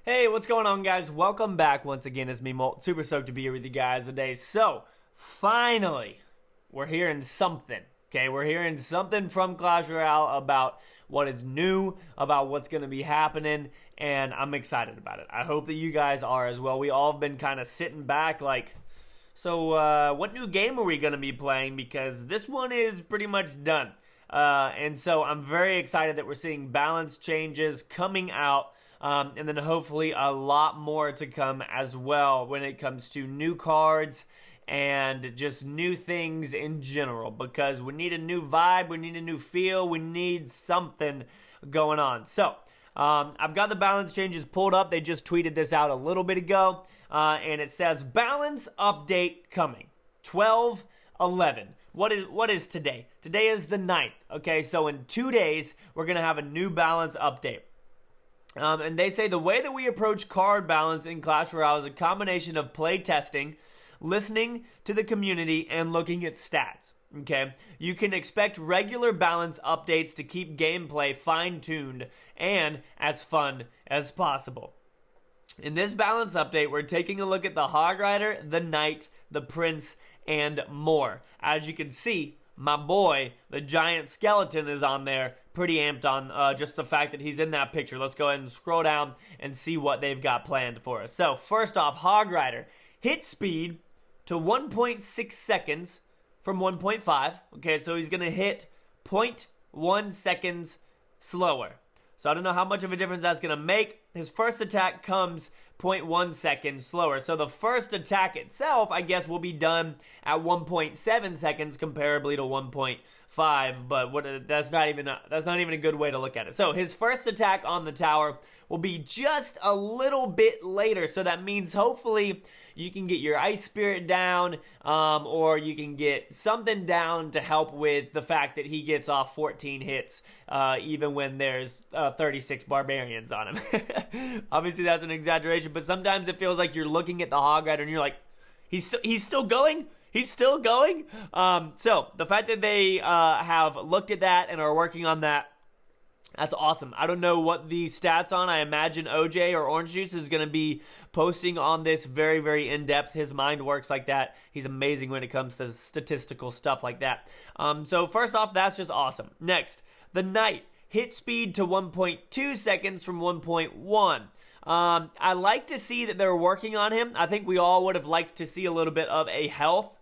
Hey, what's going on, guys? Welcome back once again. It's me, Molt. Super stoked to be here with you guys today. So, finally, we're hearing something. Okay, we're hearing something from Clash Royale about what is new, about what's going to be happening, and I'm excited about it. I hope that you guys are as well. We all have been kind of sitting back like, so what new game are we going to be playing? Because this one is pretty much done. And so I'm very excited that we're seeing balance changes coming out. And then hopefully a lot more to come as well when it comes to new cards and just new things in general, because we need a new vibe, we need a new feel, we need something going on. So I've got the balance changes pulled up. They just tweeted this out a little bit ago, and it says balance update coming 12/11. What is today? Today is the 9th. Okay, so in 2 days we're gonna have a new balance update. And they say the way that we approach card balance in Clash Royale is a combination of play testing, listening to the community, and looking at stats. Okay, you can expect regular balance updates to keep gameplay fine-tuned and as fun as possible. In this balance update, we're taking a look at the Hog Rider, the Knight, the Prince, and more. As you can see, my boy, the giant skeleton, is on there. Pretty amped on just the fact that he's in that picture. Let's go ahead and scroll down and see what they've got planned for us. So, first off, Hog Rider. Hit speed to 1.6 seconds from 1.5. Okay, so he's going to hit 0.1 seconds slower. So I don't know how much of a difference that's going to make. His first attack comes 0.1 seconds slower. So the first attack itself, I guess, will be done at 1.7 seconds, comparably to 1.5. But that's not even a good way to look at it. So his first attack on the tower will be just a little bit later. So that means hopefully you can get your Ice Spirit down, or you can get something down to help with the fact that he gets off 14 hits, even when there's 36 barbarians on him. Obviously, that's an exaggeration, but sometimes it feels like you're looking at the Hog Rider and you're like, he's still going? He's still going? So, the fact that they have looked at that and are working on that, that's awesome. I don't know what the stats on. I imagine OJ or Orange Juice is going to be posting on this very, very in-depth. His mind works like that. He's amazing when it comes to statistical stuff like that. So first off, that's just awesome. Next, the Knight. Hit speed to 1.2 seconds from 1.1. I like to see that they're working on him. I think we all would have liked to see a little bit of a health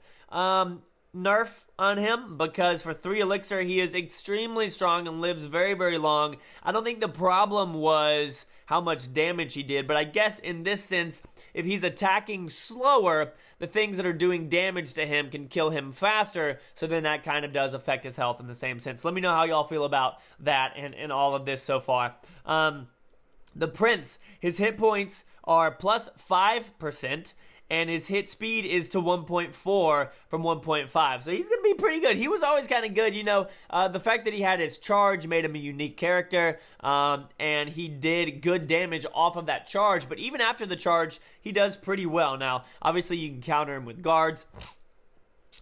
nerf on him, because for 3 Elixir, he is extremely strong and lives very, very long. I don't think the problem was how much damage he did, but I guess in this sense, if he's attacking slower, the things that are doing damage to him can kill him faster, so then that kind of does affect his health in the same sense. Let me know how y'all feel about that and all of this so far. The Prince, his hit points are plus 5%, and his hit speed is to 1.4 from 1.5. So he's going to be pretty good. He was always kind of good, you know. The fact that he had his charge made him a unique character, and he did good damage off of that charge. But even after the charge, he does pretty well. Now, obviously, you can counter him with guards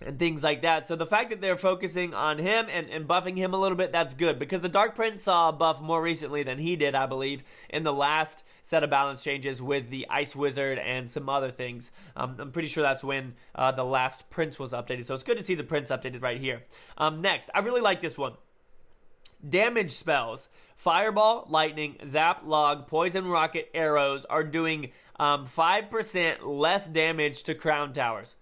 and things like that. So the fact that they're focusing on him and buffing him a little bit, that's good, because the Dark Prince saw a buff more recently than he did, I believe, in the last set of balance changes with the Ice Wizard and some other things. I'm pretty sure that's when the last Prince was updated, so it's good to see the Prince updated right here. Next, I really like this one. Damage spells. Fireball, Lightning, Zap, Log, Poison, Rocket, Arrows are doing 5% less damage to Crown Towers.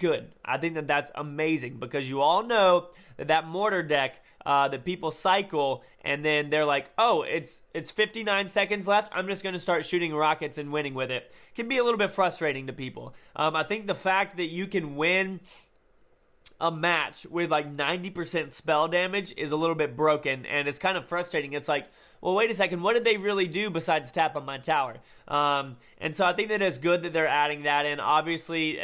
Good. I think that that's amazing, because you all know that mortar deck that people cycle, and then they're like, oh, it's 59 seconds left, I'm just going to start shooting rockets and winning with it. Can be a little bit frustrating to people. I think the fact that you can win a match with like 90% spell damage is a little bit broken, and it's kind of frustrating. It's like, well, wait a second, what did they really do besides tap on my tower? And so I think that it's good that they're adding that in. Obviously,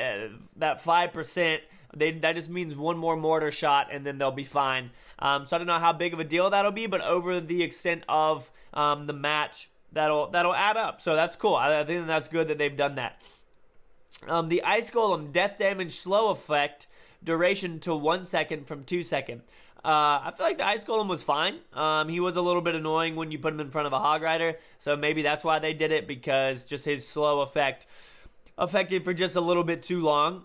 that 5%, that just means one more mortar shot, and then they'll be fine. So I don't know how big of a deal that'll be, but over the extent of the match, that'll add up. So that's cool. I think that's good that they've done that. The Ice Golem death damage slow effect duration to 1 second from 2 seconds. I feel like the Ice Golem was fine. He was a little bit annoying when you put him in front of a Hog Rider, so maybe that's why they did it, because just his slow effect affected for just a little bit too long.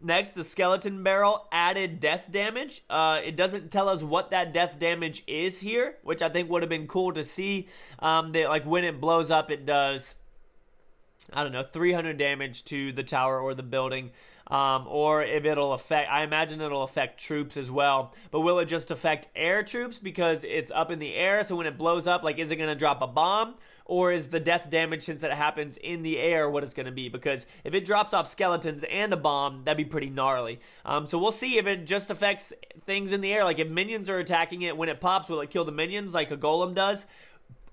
Next, the Skeleton Barrel added death damage. It doesn't tell us what that death damage is here, which I think would have been cool to see. That, like, when it blows up, it does, I don't know, 300 damage to the tower or the building. Or if it'll affect, I imagine it'll affect troops as well. But will it just affect air troops because it's up in the air? So when it blows up, like, is it going to drop a bomb? Or is the death damage, since it happens in the air, what it's going to be? Because if it drops off skeletons and a bomb, that'd be pretty gnarly. So we'll see if it just affects things in the air. Like, if minions are attacking it, when it pops, will it kill the minions like a golem does?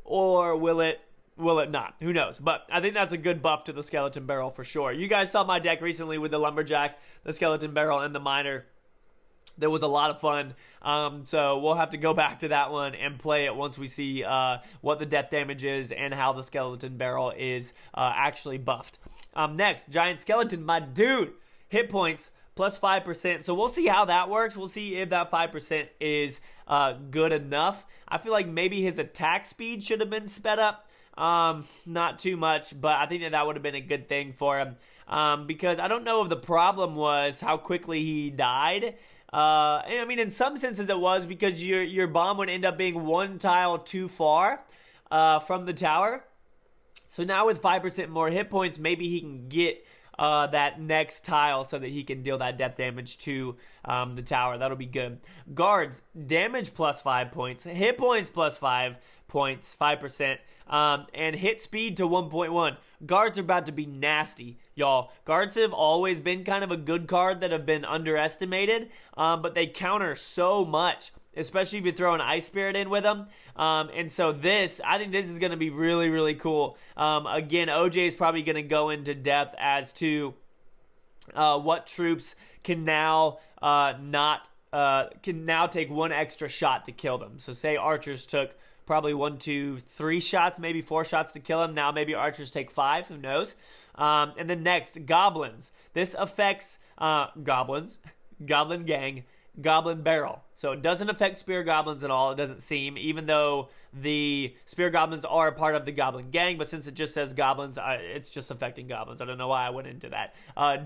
Or will it not? Who knows? But I think that's a good buff to the Skeleton Barrel for sure. You guys saw my deck recently with the Lumberjack, the Skeleton Barrel, and the Miner. That was a lot of fun. So we'll have to go back to that one and play it once we see what the death damage is and how the Skeleton Barrel is actually buffed. Next, Giant Skeleton, my dude. Hit points plus 5%. So we'll see how that works. We'll see if that 5% is good enough. I feel like maybe his attack speed should have been sped up. Not too much, but I think that would have been a good thing for him. Because I don't know if the problem was how quickly he died. I mean, in some senses it was, because your bomb would end up being one tile too far from the tower. So now with 5% more hit points, maybe he can get that next tile so that he can deal that death damage to the tower. That'll be good. Guards, damage plus 5 points, hit points plus 5 points, 5%, and hit speed to 1.1. Guards are about to be nasty, y'all. Guards have always been kind of a good card that have been underestimated, but they counter so much, especially if you throw an Ice Spirit in with them. And so I think this is going to be really, really cool. Again, OJ is probably going to go into depth as to what troops can now take one extra shot to kill them. So say archers took probably 1, 2, 3 shots, maybe 4 shots to kill him. Now maybe archers take 5, who knows? And then next, goblins. This affects goblins, goblin gang, goblin barrel. So it doesn't affect spear goblins at all, it doesn't seem, even though the spear goblins are a part of the goblin gang, but since it just says goblins, it's just affecting goblins. I don't know why I went into that.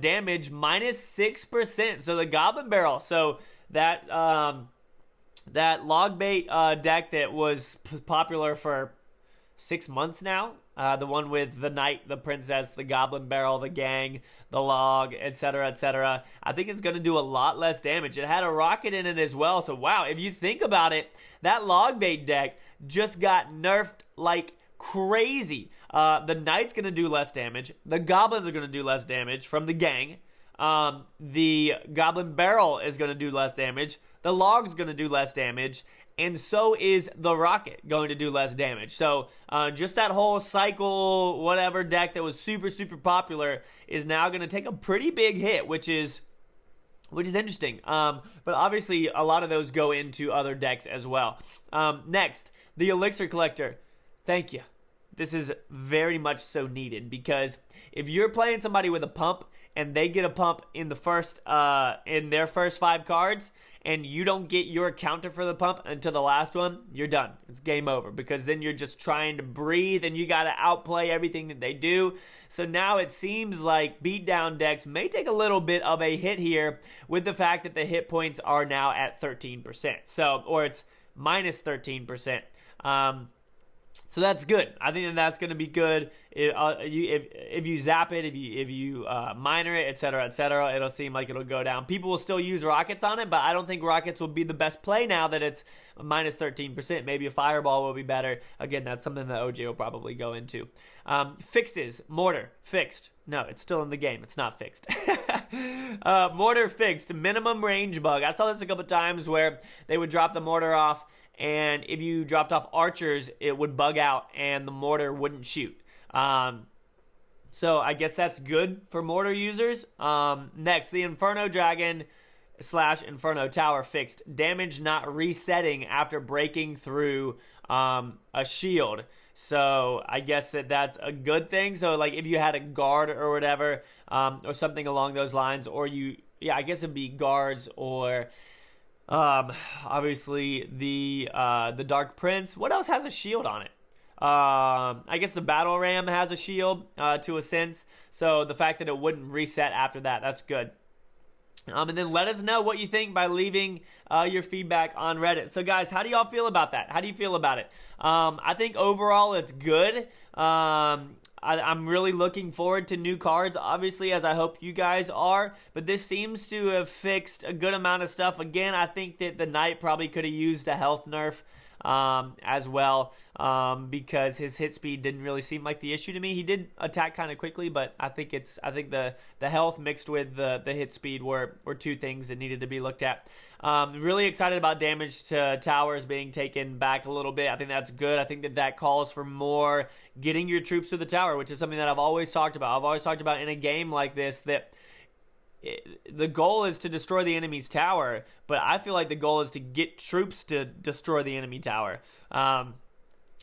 Damage minus 6%. So the goblin barrel. So that log bait deck that was popular for 6 months now, the one with the knight, the princess, the goblin barrel, the gang, the log, etc., etc. I think it's going to do a lot less damage. It had a rocket in it as well, so wow, if you think about it, that log bait deck just got nerfed like crazy. The knight's going to do less damage. The goblins are going to do less damage from the gang. The goblin barrel is going to do less damage. The log's going to do less damage. And so is the rocket going to do less damage. So just that whole cycle, whatever deck that was super, super popular is now going to take a pretty big hit, which is interesting. But obviously, a lot of those go into other decks as well. Next, the Elixir Collector. Thank you. This is very much so needed, because if you're playing somebody with a pump and they get a pump in the first in their first 5 cards, and you don't get your counter for the pump until the last one, you're done. It's game over, because then you're just trying to breathe and you got to outplay everything that they do. So now it seems like beatdown decks may take a little bit of a hit here with the fact that the hit points are now at 13%. So, or it's minus 13%. So that's good. I think that's going to be good. If you zap it, if you miner it, etc., it'll seem like it'll go down. People will still use rockets on it, but I don't think rockets will be the best play now that it's minus 13%. Maybe a fireball will be better. Again, that's something that OJ will probably go into. Fixes. Mortar. Fixed. No, it's still in the game. It's not fixed. Mortar fixed. Minimum range bug. I saw this a couple times where they would drop the mortar off, and if you dropped off archers, it would bug out and the mortar wouldn't shoot. So I guess that's good for mortar users. Next, the Inferno Dragon / Inferno Tower fixed. Damage not resetting after breaking through a shield. So I guess that's a good thing. So like if you had a guard or whatever, or something along those lines, or I guess it'd be guards or Obviously the Dark Prince. What else has a shield on it? I guess the Battle Ram has a shield to a sense. So the fact that it wouldn't reset after that, that's good. And then let us know what you think by leaving your feedback on Reddit. So guys, how do y'all feel about that? How do you feel about it? I think overall it's good. I'm really looking forward to new cards, obviously, as I hope you guys are. But this seems to have fixed a good amount of stuff. Again, I think that the Knight probably could have used a health nerf as well, because his hit speed didn't really seem like the issue to me. He did attack kind of quickly, but I think the health mixed with the hit speed were two things that needed to be looked at. Really excited about damage to towers being taken back a little bit. I think that's good. I think that calls for more getting your troops to the tower, which is something that I've always talked about. I've always talked about in a game like this that the goal is to destroy the enemy's tower, but I feel like the goal is to get troops to destroy the enemy tower. I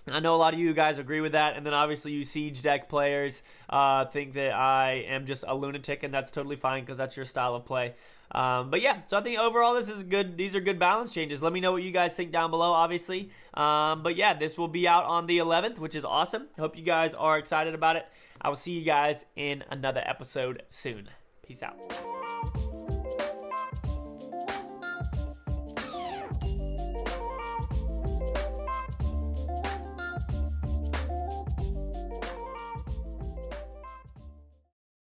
know a lot of you guys agree with that, and then obviously you Siege deck players think that I am just a lunatic, and that's totally fine because that's your style of play. But yeah, so I think overall this is good. These are good balance changes. Let me know what you guys think down below, obviously. But yeah, this will be out on the 11th, which is awesome. Hope you guys are excited about it. I will see you guys in another episode soon. Peace out.